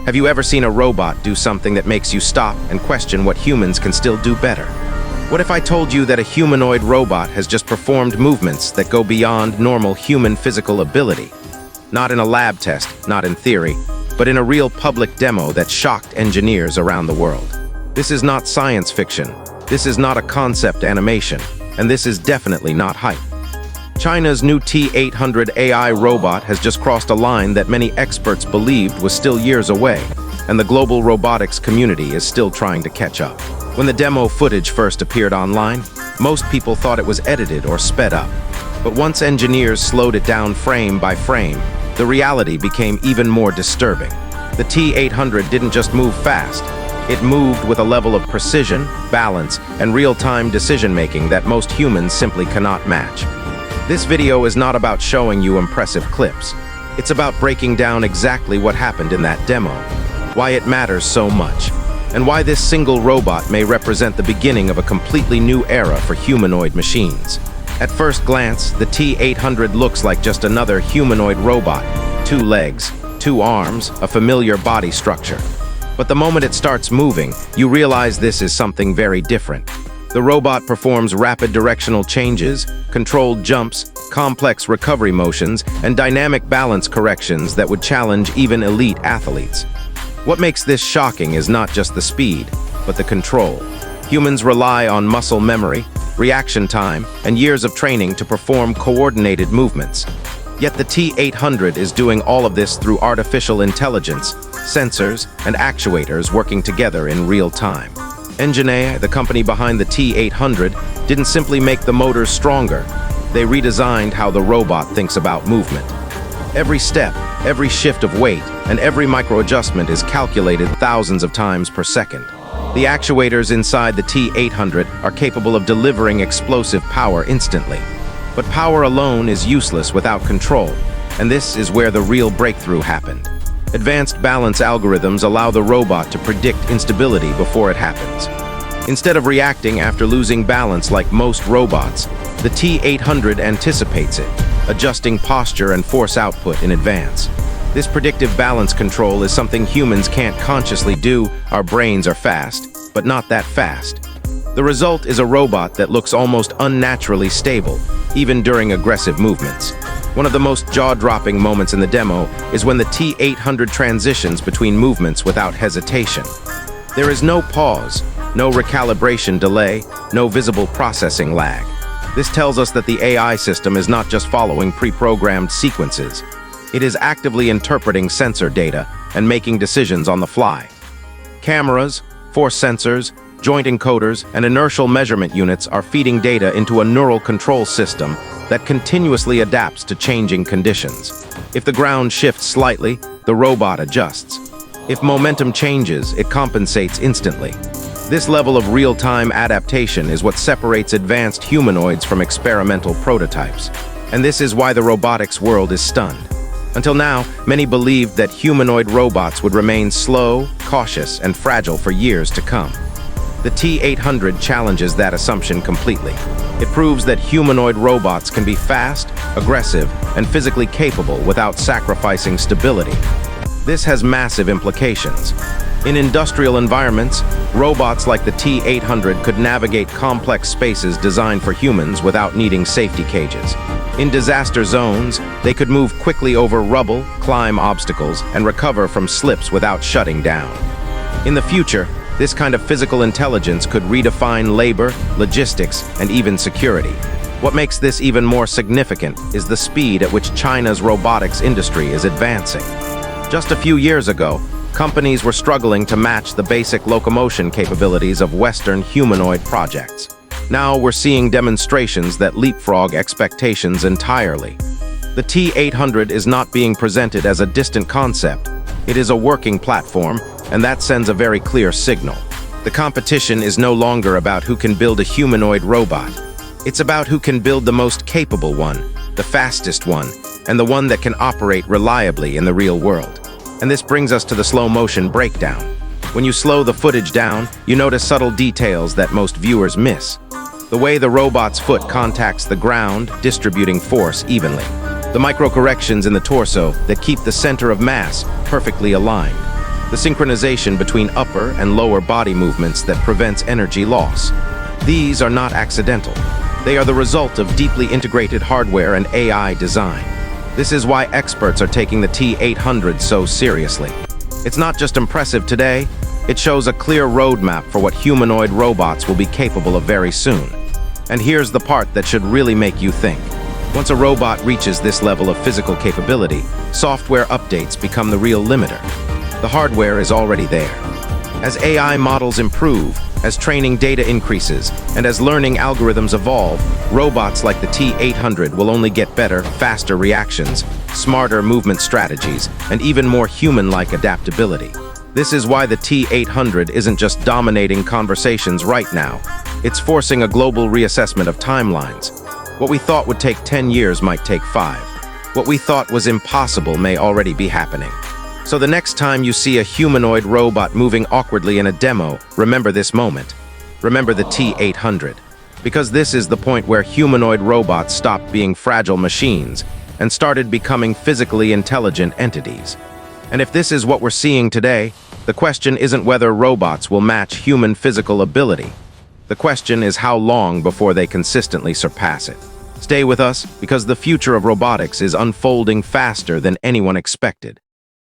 Have you ever seen a robot do something that makes you stop and question what humans can still do better? What if I told you that a humanoid robot has just performed movements that go beyond normal human physical ability? Not in a lab test, not in theory, but in a real public demo that shocked engineers around the world. This is not science fiction, this is not a concept animation, and this is definitely not hype. China's new T800 AI robot has just crossed a line that many experts believed was still years away, and the global robotics community is still trying to catch up. When the demo footage first appeared online, most people thought it was edited or sped up. But once engineers slowed it down frame by frame, the reality became even more disturbing. The T800 didn't just move fast, it moved with a level of precision, balance, and real-time decision-making that most humans simply cannot match. This video is not about showing you impressive clips. It's about breaking down exactly what happened in that demo, why it matters so much, and why this single robot may represent the beginning of a completely new era for humanoid machines. At first glance, the T800 looks like just another humanoid robot. 2 legs, 2 arms, a familiar body structure. But the moment it starts moving, you realize this is something very different. The robot performs rapid directional changes, controlled jumps, complex recovery motions, and dynamic balance corrections that would challenge even elite athletes. What makes this shocking is not just the speed, but the control. Humans rely on muscle memory, reaction time, and years of training to perform coordinated movements. Yet the T800 is doing all of this through artificial intelligence, sensors, and actuators working together in real time. Engine, the company behind the T800, didn't simply make the motors stronger. They redesigned how the robot thinks about movement. Every step, every shift of weight, and every micro-adjustment is calculated thousands of times per second. The actuators inside the T800 are capable of delivering explosive power instantly. But power alone is useless without control, and this is where the real breakthrough happened. Advanced balance algorithms allow the robot to predict instability before it happens. Instead of reacting after losing balance like most robots, the T800 anticipates it, adjusting posture and force output in advance. This predictive balance control is something humans can't consciously do. Our brains are fast, but not that fast. The result is a robot that looks almost unnaturally stable, even during aggressive movements. One of the most jaw-dropping moments in the demo is when the T800 transitions between movements without hesitation. There is no pause, no recalibration delay, no visible processing lag. This tells us that the AI system is not just following pre-programmed sequences. It is actively interpreting sensor data and making decisions on the fly. Cameras, force sensors, joint encoders, and inertial measurement units are feeding data into a neural control system that continuously adapts to changing conditions. If the ground shifts slightly, the robot adjusts. If momentum changes, it compensates instantly. This level of real-time adaptation is what separates advanced humanoids from experimental prototypes. And this is why the robotics world is stunned. Until now, many believed that humanoid robots would remain slow, cautious, and fragile for years to come. The T800 challenges that assumption completely. It proves that humanoid robots can be fast, aggressive, and physically capable without sacrificing stability. This has massive implications. In industrial environments, robots like the T800 could navigate complex spaces designed for humans without needing safety cages. In disaster zones, they could move quickly over rubble, climb obstacles, and recover from slips without shutting down. In the future, this kind of physical intelligence could redefine labor, logistics, and even security. What makes this even more significant is the speed at which China's robotics industry is advancing. Just a few years ago, companies were struggling to match the basic locomotion capabilities of Western humanoid projects. Now we're seeing demonstrations that leapfrog expectations entirely. The T800 is not being presented as a distant concept. It is a working platform, and that sends a very clear signal. The competition is no longer about who can build a humanoid robot. It's about who can build the most capable one, the fastest one, and the one that can operate reliably in the real world. And this brings us to the slow-motion breakdown. When you slow the footage down, you notice subtle details that most viewers miss. The way the robot's foot contacts the ground, distributing force evenly. The micro-corrections in the torso that keep the center of mass perfectly aligned. the synchronization between upper and lower body movements that prevents energy loss. These are not accidental. They are the result of deeply integrated hardware and AI design. This is why experts are taking the T800 so seriously. It's not just impressive today, it shows a clear roadmap for what humanoid robots will be capable of very soon. And here's the part that should really make you think. Once a robot reaches this level of physical capability, software updates become the real limiter. The hardware is already there. As AI models improve, as training data increases, and as learning algorithms evolve, robots like the T800 will only get better, faster reactions, smarter movement strategies, and even more human-like adaptability. This is why the T800 isn't just dominating conversations right now. It's forcing a global reassessment of timelines. What we thought would take 10 years might take 5. What we thought was impossible may already be happening. So the next time you see a humanoid robot moving awkwardly in a demo, remember this moment. Remember the T800. Because this is the point where humanoid robots stopped being fragile machines and started becoming physically intelligent entities. And if this is what we're seeing today, the question isn't whether robots will match human physical ability. The question is how long before they consistently surpass it. Stay with us, because the future of robotics is unfolding faster than anyone expected.